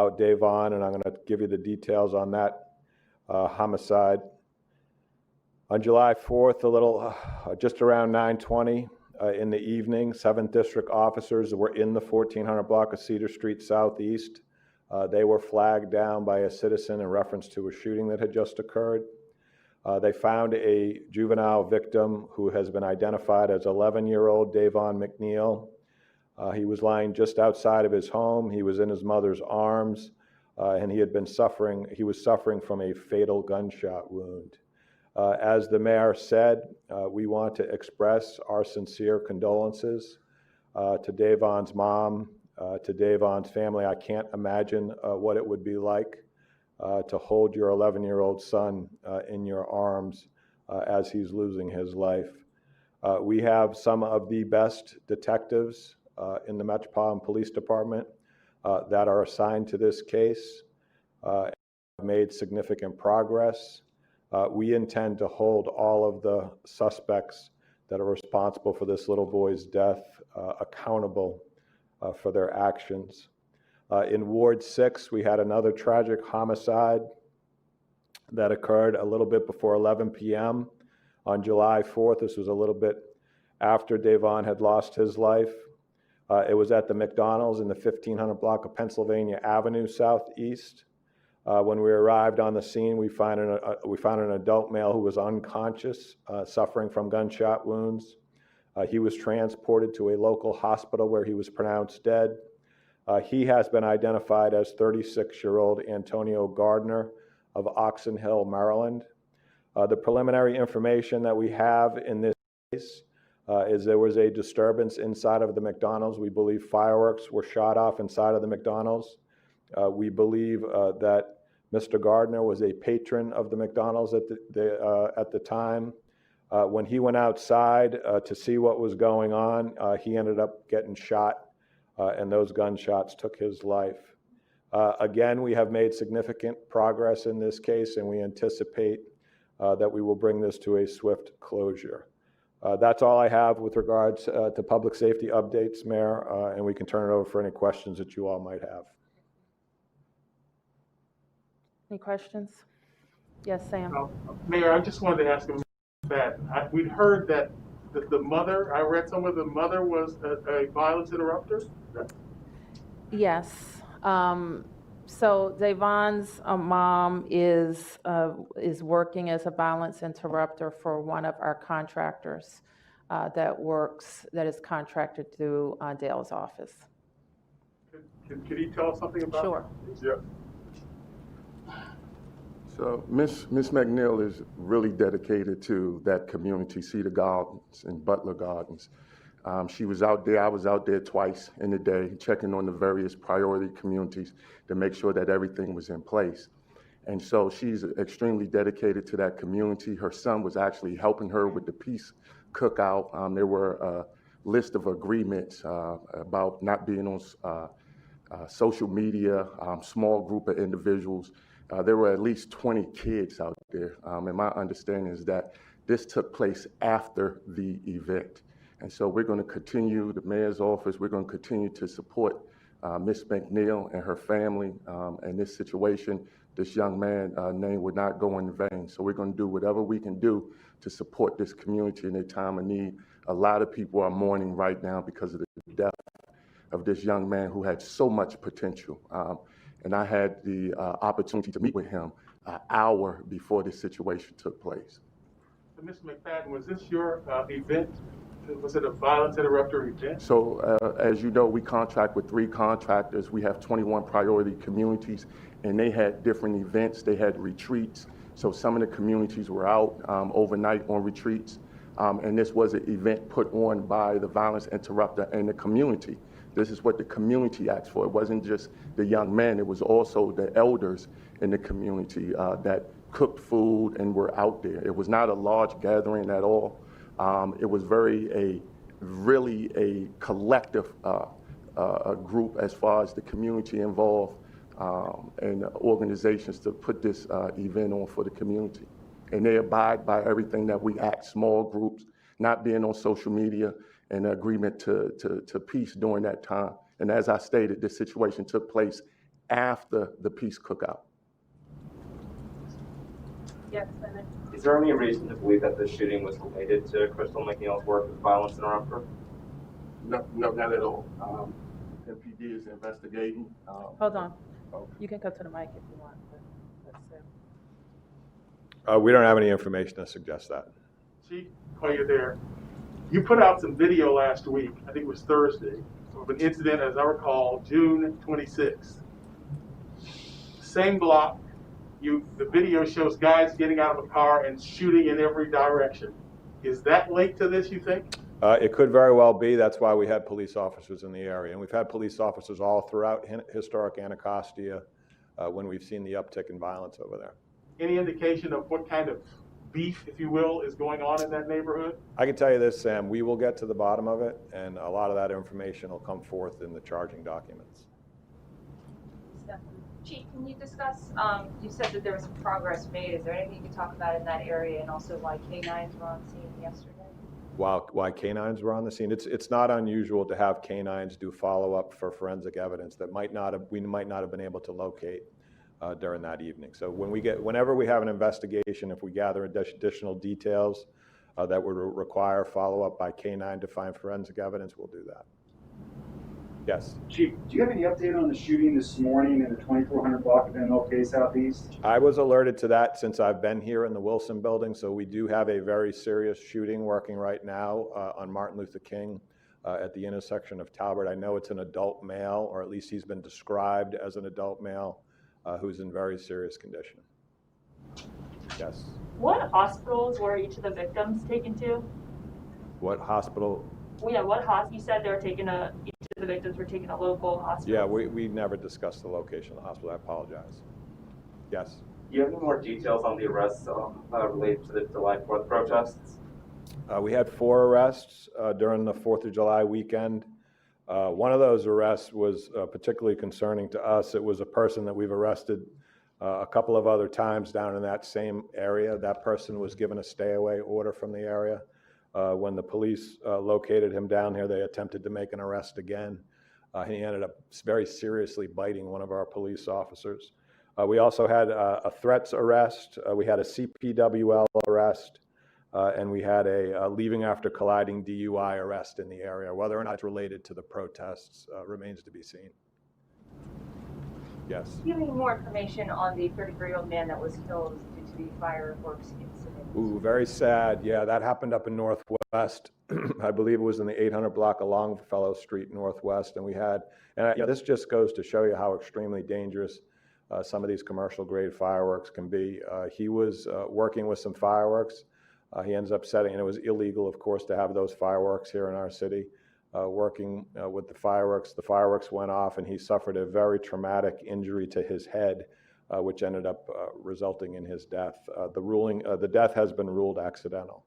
about Davon, and I'm going to give you the details on that homicide. On July 4th, just around 9:20 in the evening, 7th District officers were in the 1400 block of Cedar Street Southeast. They were flagged down by a citizen in reference to a shooting that had just occurred. They found a juvenile victim who has been identified as 11-year-old Davon McNeil. He was lying just outside of his home. He was in his mother's arms, and he was suffering from a fatal gunshot wound. As the mayor said, we want to express our sincere condolences to Davon's mom, to Davon's family. I can't imagine what it would be like to hold your 11-year-old son in your arms as he's losing his life. We have some of the best detectives in the Metropolitan Police Department that are assigned to this case, have made significant progress. We intend to hold all of the suspects that are responsible for this little boy's death accountable for their actions. In Ward 6, we had another tragic homicide that occurred a little bit before 11 p.m. on July 4th. This was a little bit after Davon had lost his life. It was at the McDonald's in the 1500 block of Pennsylvania Avenue Southeast. When we arrived on the scene, we found an adult male who was unconscious, suffering from gunshot wounds. He was transported to a local hospital where he was pronounced dead. He has been identified as 36-year-old Antonio Gardner of Oxon Hill, Maryland. The preliminary information that we have in this case is there was a disturbance inside of the McDonald's. We believe fireworks were shot off inside of the McDonald's. We believe that Mr. Gardner was a patron of the McDonald's at the time. When he went outside to see what was going on, he ended up getting shot, and those gunshots took his life. Again, we have made significant progress in this case, and we anticipate that we will bring this to a swift closure. That's all I have with regards to public safety updates, Mayor, and we can turn it over for any questions that you all might have. Any questions? Yes, Sam. Mayor, I just wanted to ask him that we'd heard that the mother, I read somewhere the mother was a violence interrupter. Yes. So Davon's mom is working as a violence interrupter for one of our contractors that is contracted through Dale's office. Could you tell us something about Sure. that? Yeah. So Miss McNeil is really dedicated to that community, Cedar Gardens and Butler Gardens. She was out there, I was out there twice in the day, checking on the various priority communities to make sure that everything was in place. And so she's extremely dedicated to that community. Her son was actually helping her with the peace cookout. There were a list of agreements about not being on social media, small group of individuals. There were at least 20 kids out there, and my understanding is that this took place after the event. And so we're going to continue, the mayor's office, we're going to continue to support Ms. McNeil and her family in this situation. This young man's name would not go in vain. So we're going to do whatever we can do to support this community in their time of need. A lot of people are mourning right now because of the death of this young man who had so much potential. And I had the opportunity to meet with him an hour before this situation took place. So, Mr. McFadden, was this your event? Was it a violence interrupter event? So, as you know, we contract with 3 contractors. We have 21 priority communities, and they had different events. They had retreats. So some of the communities were out overnight on retreats. And this was an event put on by the violence interrupter and the community. This is what the community asked for. It wasn't just the young man, it was also the elders in the community that cooked food and were out there. It was not a large gathering at all. It was really a collective group as far as the community involved and organizations to put this event on for the community. And they abide by everything that we ask, small groups, not being on social media, and agreement to peace during that time. And as I stated, this situation took place after the peace cookout. Yes, Senate. Is there any reason to believe that this shooting was related to Crystal McNeil's work as a violence interrupter? No, not at all. MPD is investigating. Hold on. Okay. You can come to the mic if you want. But that's it. We don't have any information to suggest that. Chief, while you're there, you put out some video last week, I think it was Thursday, of an incident, as I recall, June 26th. Same block, the video shows guys getting out of a car and shooting in every direction. Is that linked to this, you think? It could very well be. That's why we had police officers in the area. And we've had police officers all throughout historic Anacostia when we've seen the uptick in violence over there. Any indication of what kind of beef, if you will, is going on in that neighborhood? I can tell you this, Sam, we will get to the bottom of it, and a lot of that information will come forth in the charging documents. Chief, can you discuss, you said that there was some progress made. Is there anything you can talk about in that area, and also why K-9s were on scene yesterday? Why canines were on the scene? It's not unusual to have canines do follow-up for forensic evidence that we might not have been able to locate during that evening. So whenever we have an investigation, if we gather additional details that would require follow-up by K9 to find forensic evidence, we'll do that. Yes. Chief, do you have any update on the shooting this morning in the 2400 block of MLK Southeast? I was alerted to that since I've been here in the Wilson building, so we do have a very serious shooting working right now on Martin Luther King at the intersection of Talbot. I know it's an adult male, or at least he's been described as an adult male who's in very serious condition. Yes. What hospitals were each of the victims taken to? What hospital? Well, yeah, you said they were taking each of the victims were taken to local hospitals. Yeah, we never discussed the location of the hospital. I apologize. Yes. Do you have any more details on the arrests related to the July 4th protests? We had 4 arrests during the 4th of July weekend. One of those arrests was particularly concerning to us. It was a person that we've arrested a couple of other times down in that same area. That person was given a stay-away order from the area. When the police located him down here, they attempted to make an arrest again. He ended up very seriously biting one of our police officers. We also had a threats arrest. We had a CPWL arrest. And we had a leaving after colliding DUI arrest in the area. Whether or not it's related to the protests remains to be seen. Yes. Do you have any more information on the 33-year-old man that was killed due to the fireworks incident? Ooh, very sad. Yeah, that happened up in Northwest. I believe it was in the 800 block of Longfellow Street Northwest. And we had, this just goes to show you how extremely dangerous some of these commercial grade fireworks can be. He was working with some fireworks. He ends up setting, and it was illegal, of course, to have those fireworks here in our city. Working with the fireworks went off, and he suffered a very traumatic injury to his head, which ended up resulting in his death. The death has been ruled accidental.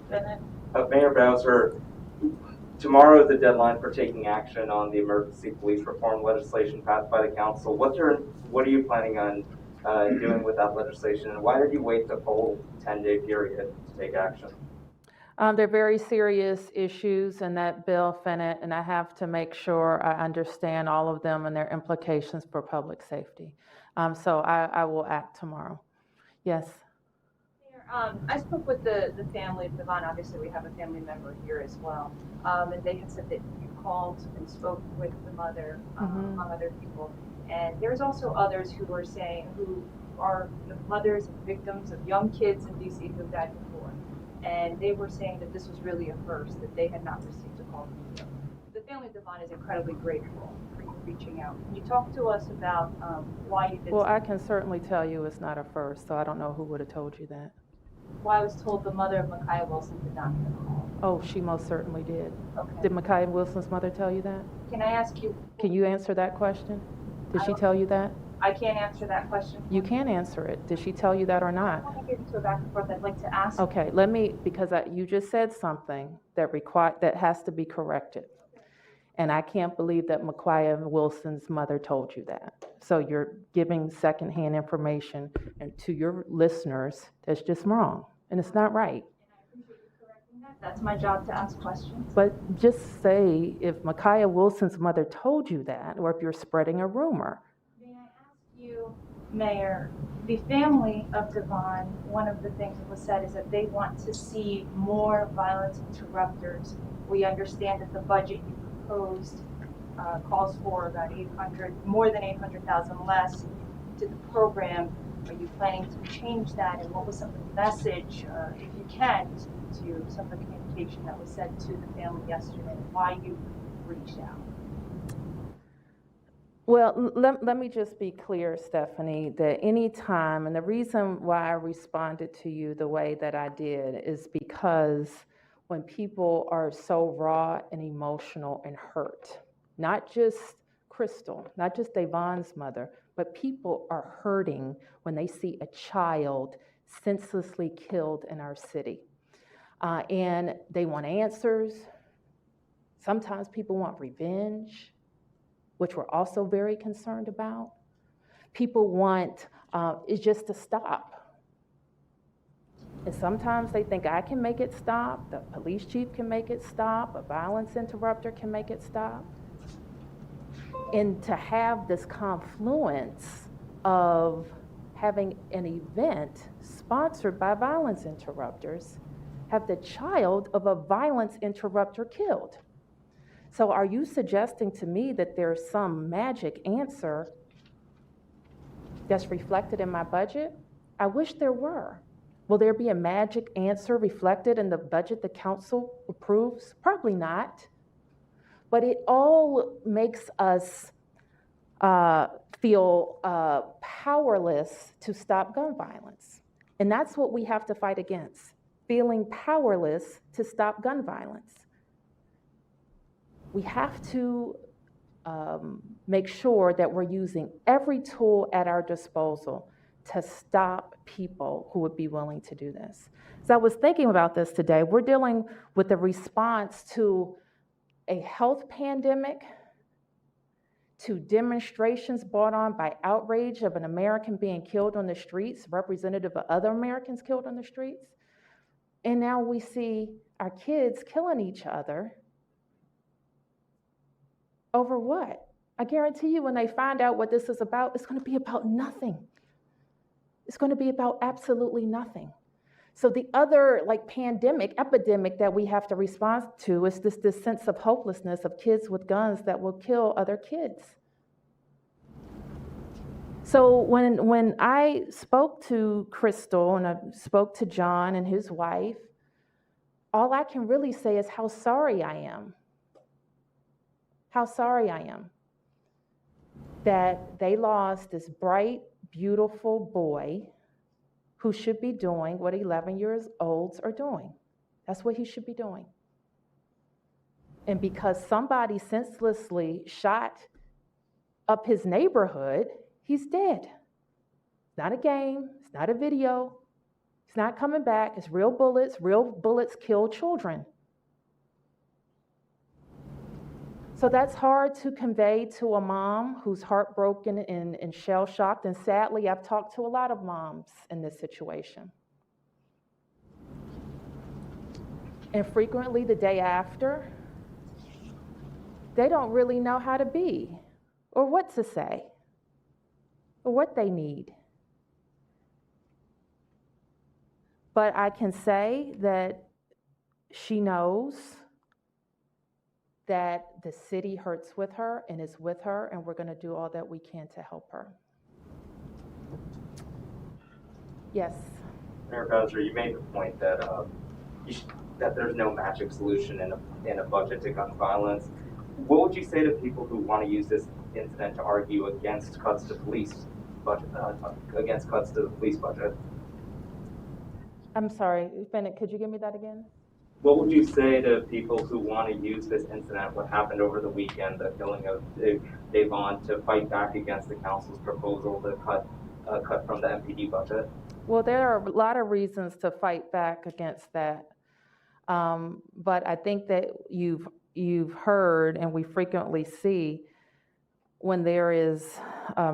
Mayor Bowser, tomorrow is the deadline for taking action on the emergency police reform legislation passed by the council. What are you planning on doing with that legislation, and why did you wait the full 10-day period to take action? They're very serious issues in that bill, Fennett, and I have to make sure I understand all of them and their implications for public safety. So I will act tomorrow. Yes. Mayor, I spoke with the family of Devon. Obviously, we have a family member here as well. And they had said that you called and spoke with the mother, among other people. And there's also others who are the mothers and victims of young kids in DC who have died before. And they were saying that this was really a first, that they had not received a call from you. The family of Devon is incredibly grateful for you reaching out. Can you talk to us about why you did Well, I can certainly tell you it's not a first, so I don't know who would have told you that. Well, I was told the mother of Micaiah Wilson did not get a call. Oh, she most certainly did. Okay. Did Micaiah Wilson's mother tell you that? Can I ask you? Can you answer that question? Did she tell you that? I can't answer that question. You can answer it. Did she tell you that or I not? don't want to get into a back and forth. I'd like to ask. Okay, because you just said something that has to be corrected. And I can't believe that Micaiah Wilson's mother told you that. So you're giving secondhand information and to your listeners that's just wrong, and it's not right. That's my job to ask questions. But just say if Micaiah Wilson's mother told you that, or if you're spreading a rumor. May I ask you, Mayor, the family of Devon, one of the things that was said is that they want to see more violence interrupters. We understand that the budget you proposed calls for about 800, more than 800,000 less to the program. Are you planning to change that? And what was some of the message, if you can, to some of the communication that was said to the family yesterday, and why you reached out? Well, let me just be clear, Stephanie, that any time, and the reason why I responded to you the way that I did is because when people are so raw and emotional and hurt, not just Crystal, not just Devon's mother, but people are hurting when they see a child senselessly killed in our city. And they want answers. Sometimes people want revenge, which we're also very concerned about. People want it just to stop. And sometimes they think I can make it stop, the police chief can make it stop, a violence interrupter can make it stop. And to have this confluence of having an event sponsored by violence interrupters, have the child of a violence interrupter killed. So are you suggesting to me that there's some magic answer that's reflected in my budget? I wish there were. Will there be a magic answer reflected in the budget the council approves? Probably not. But it all makes us feel powerless to stop gun violence. And that's what we have to fight against, feeling powerless to stop gun violence. We have to make sure that we're using every tool at our disposal to stop people who would be willing to do this. So I was thinking about this today. We're dealing with the response to a health pandemic, to demonstrations brought on by outrage of an American being killed on the streets, representative of other Americans killed on the streets. And now we see our kids killing each other. Over what? I guarantee you when they find out what this is about, it's going to be about nothing. It's going to be about absolutely nothing. So the other epidemic that we have to respond to is this sense of hopelessness of kids with guns that will kill other kids. So when I spoke to Crystal and I spoke to John and his wife, all I can really say is how sorry I am. How sorry I am that they lost this bright, beautiful boy who should be doing what 11-year-olds are doing. That's what he should be doing. And because somebody senselessly shot up his neighborhood, he's dead. It's not a game, it's not a video, it's not coming back, it's real bullets kill children. So that's hard to convey to a mom who's heartbroken and shell-shocked. And sadly, I've talked to a lot of moms in this situation. And frequently the day after, they don't really know how to be, or what to say, or what they need. But I can say that she knows that the city hurts with her and is with her, and we're going to do all that we can to help her. Yes. Mayor Bowser, you made the point that that there's no magic solution in a budget to gun violence. What would you say to people who want to use this incident to argue against cuts to police budget, against cuts to the police budget? I'm sorry, Bennett, could you give me that again? What would you say to people who want to use this incident, what happened over the weekend, the killing of Devon, to fight back against the council's proposal to cut from the MPD budget? Well, there are a lot of reasons to fight back against that. But I think that you've heard, and we frequently see, when there is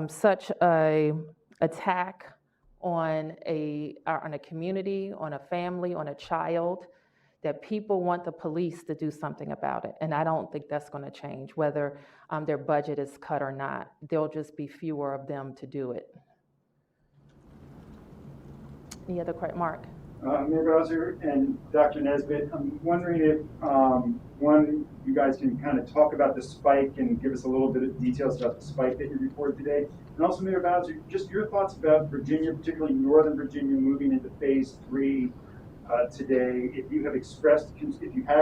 such a attack on a community, on a family, on a child, that people want the police to do something about it. And I don't think that's going to change, whether their budget is cut or not. There'll just be fewer of them to do it. Any other questions? Mark? Mayor Bowser and Dr. Nesbitt, I'm wondering if, one, you guys can kind of talk about the spike and give us a little bit of details about the spike that you reported today. And also, Mayor Bowser, just your thoughts about Virginia, particularly Northern Virginia, moving into phase 3 today. If you have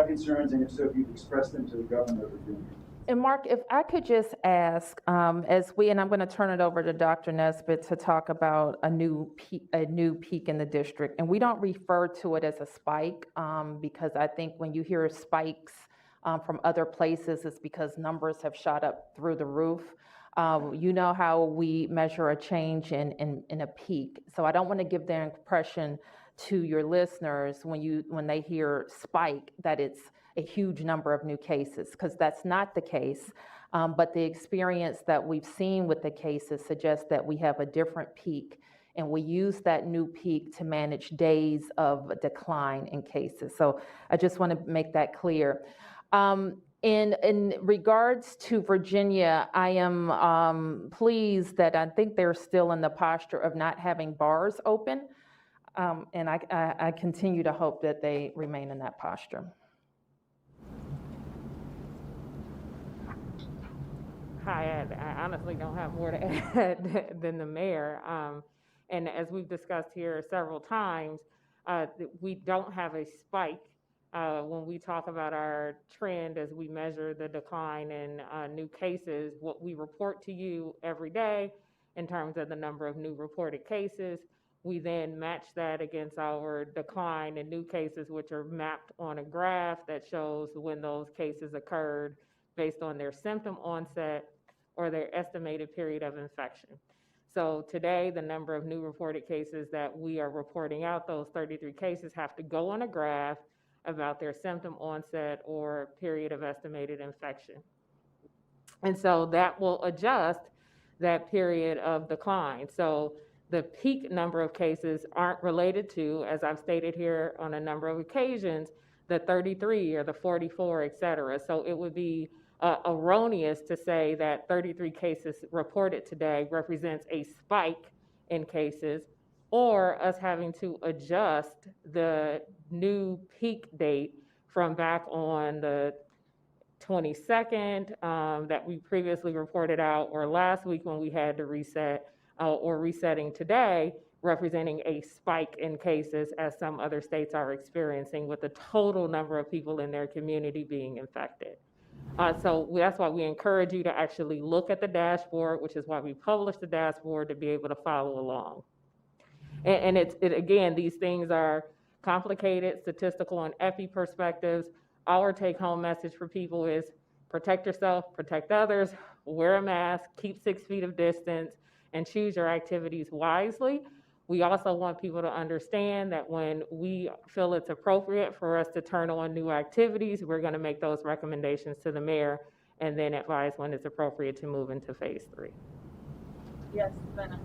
concerns, and if so, if you've expressed them to the governor of Virginia. And Mark, if I could just ask, and I'm going to turn it over to Dr. Nesbitt to talk about a new peak in the district. And we don't refer to it as a spike because I think when you hear spikes from other places, it's because numbers have shot up through the roof. You know how we measure a change in a peak. So I don't want to give the impression to your listeners when they hear spike that it's a huge number of new cases, because that's not the case. But the experience that we've seen with the cases suggests that we have a different peak, and we use that new peak to manage days of decline in cases. So I just want to make that clear. In regards to Virginia, I am pleased that I think they're still in the posture of not having bars open, and I continue to hope that they remain in that posture. Hi, I honestly don't have more to add than the mayor. And as we've discussed here several times, we don't have a spike when we talk about our trend as we measure the decline in new cases. What we report to you every day in terms of the number of new reported cases, we then match that against our decline in new cases, which are mapped on a graph that shows when those cases occurred based on their symptom onset or their estimated period of infection. So today, the number of new reported cases that we are reporting out, those 33 cases, have to go on a graph about their symptom onset or period of estimated infection. And so that will adjust that period of decline. So the peak number of cases aren't related to, as I've stated here on a number of occasions, the 33 or the 44, et cetera. So it would be erroneous to say that 33 cases reported today represents a spike in cases, or us having to adjust the new peak date from back on the 22nd that we previously reported out, or last week when we had to reset, or resetting today, representing a spike in cases as some other states are experiencing, with the total number of people in their community being infected. So that's why we encourage you to actually look at the dashboard, which is why we publish the dashboard, to be able to follow along. And again, these things are complicated, statistical and epi perspectives. Our take-home message for people is protect yourself, protect others, wear a mask, keep 6 feet of distance, and choose your activities wisely. We also want people to understand that when we feel it's appropriate for us to turn on new activities, we're going to make those recommendations to the mayor and then advise when it's appropriate to move into phase 3. Yes, Benna.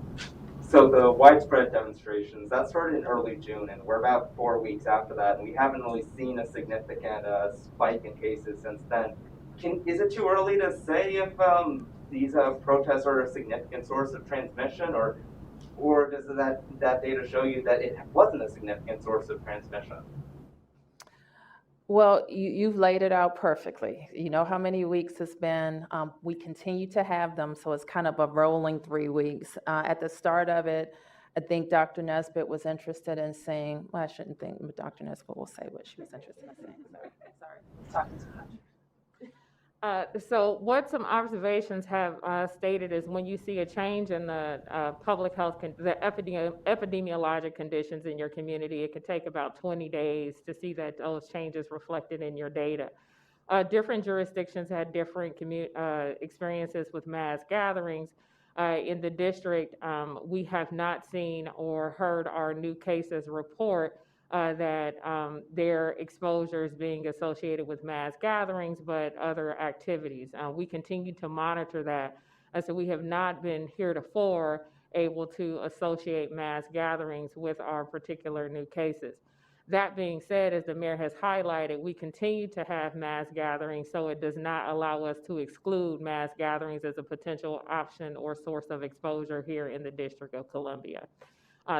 So the widespread demonstrations, that started in early June, and we're about 4 weeks after that, and we haven't really seen a significant spike in cases since then. Is it too early to say if these protests are a significant source of transmission, or does that data show you that it wasn't a significant source of transmission? Well, you've laid it out perfectly. You know how many weeks it's been. We continue to have them, so it's kind of a rolling 3 weeks. At the start of it, I think Dr. Nesbitt was interested in saying, well, I shouldn't think, but Dr. Nesbitt will say what she was interested in saying. Sorry. Talking too much. So what some observations have stated is when you see a change in the public health, the epidemiologic conditions in your community, it can take about 20 days to see that those changes reflected in your data. Different jurisdictions had different experiences with mass gatherings. In the district, we have not seen or heard our new cases report that their exposure is being associated with mass gatherings, but other activities. We continue to monitor that. So we have not been heretofore able to associate mass gatherings with our particular new cases. That being said, as the mayor has highlighted, we continue to have mass gatherings, so it does not allow us to exclude mass gatherings as a potential option or source of exposure here in the District of Columbia.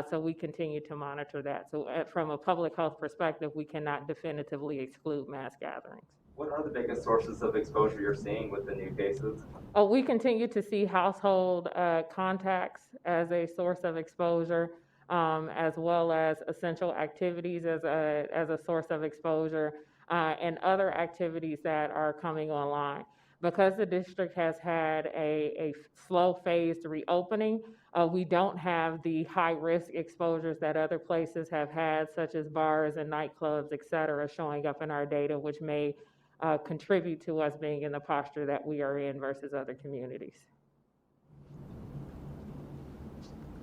So we continue to monitor that. So from a public health perspective, we cannot definitively exclude mass gatherings. What are the biggest sources of exposure you're seeing with the new cases? Oh, we continue to see household contacts as a source of exposure, as well as essential activities as a source of exposure, and other activities that are coming online. Because the district has had a slow phased reopening, we don't have the high risk exposures that other places have had, such as bars and nightclubs, et cetera, showing up in our data, which may contribute to us being in the posture that we are in versus other communities.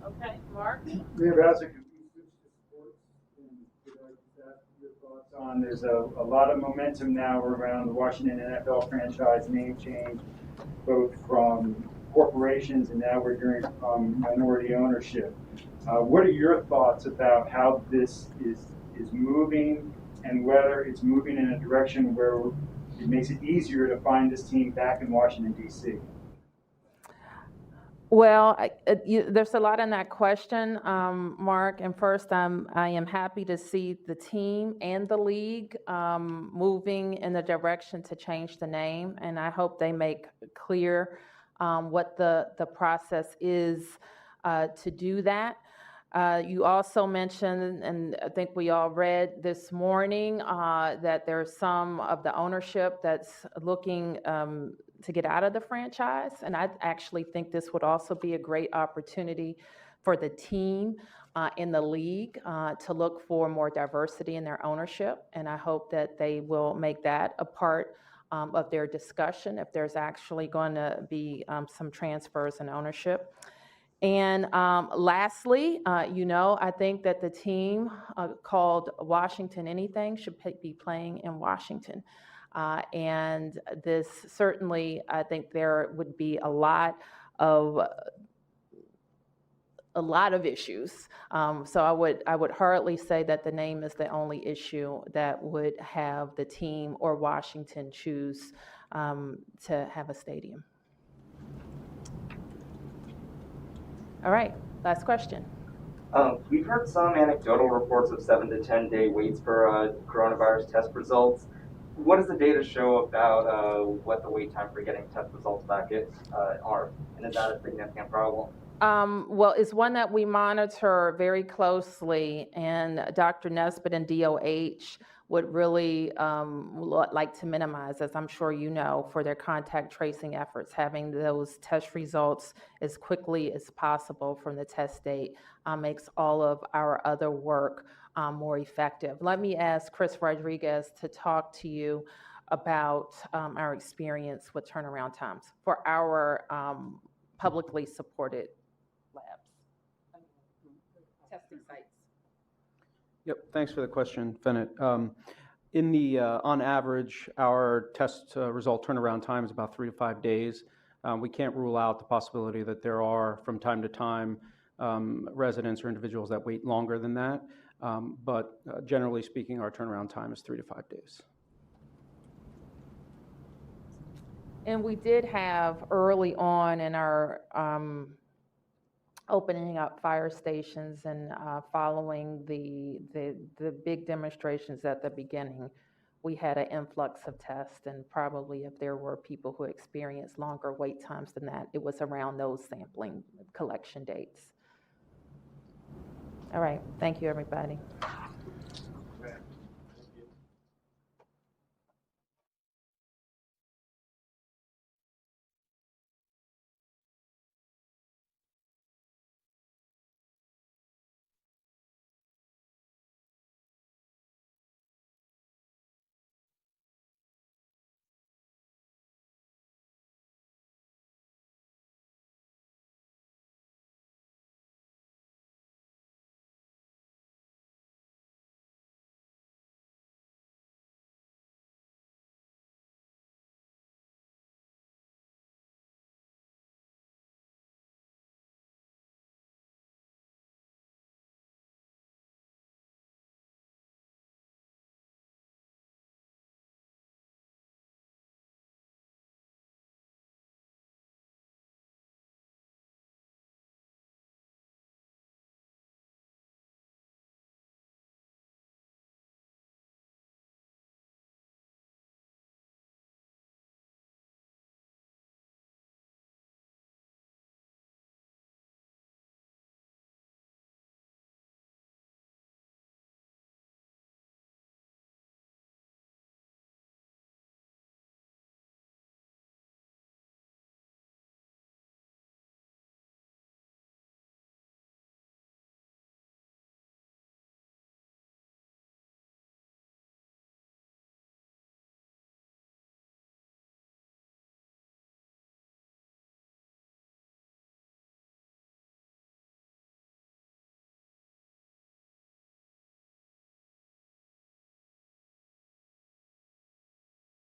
Okay, Mark? Mayor Bowser, could we switch to sports and could I just ask your thoughts on, there's a lot of momentum now around the Washington NFL franchise name change, both from corporations and now we're hearing from minority ownership. What are your thoughts about how this is moving and whether it's moving in a direction where it makes it easier to find this team back in Washington, D.C.? Well, there's a lot in that question, Mark. And first, I am happy to see the team and the league moving in the direction to change the name. And I hope they make clear what the process is to do that. You also mentioned, and I think we all read this morning, that there's some of the ownership that's looking to get out of the franchise. And I actually think this would also be a great opportunity for the team in the league to look for more diversity in their ownership. And I hope that they will make that a part of their discussion if there's actually going to be some transfers in ownership. And lastly, I think that the team called Washington Anything should be playing in Washington. And this certainly, I think there would be a lot of issues. So I would hardly say that the name is the only issue that would have the team or Washington choose to have a stadium. All right, last question. We've heard some anecdotal reports of 7 to 10 day waits for coronavirus test results. What does the data show about what the wait time for getting test results back are? And is that a significant problem? Well, it's one that we monitor very closely, and Dr. Nesbitt and DOH would really like to minimize, as I'm sure you know, for their contact tracing efforts, having those test results as quickly as possible from the test date makes all of our other work more effective. Let me ask Chris Rodriguez to talk to you about our experience with turnaround times for our publicly supported labs, testing sites. Yep, thanks for the question, Fennett. On average, our test result turnaround time is about 3 to 5 days. We can't rule out the possibility that there are, from time to time, residents or individuals that wait longer than that. But generally speaking, our turnaround time is 3 to 5 days. And we did have early on in our opening up fire stations and following the big demonstrations at the beginning, we had an influx of tests, and probably if there were people who experienced longer wait times than that, it was around those sampling collection dates. All right, thank you, everybody.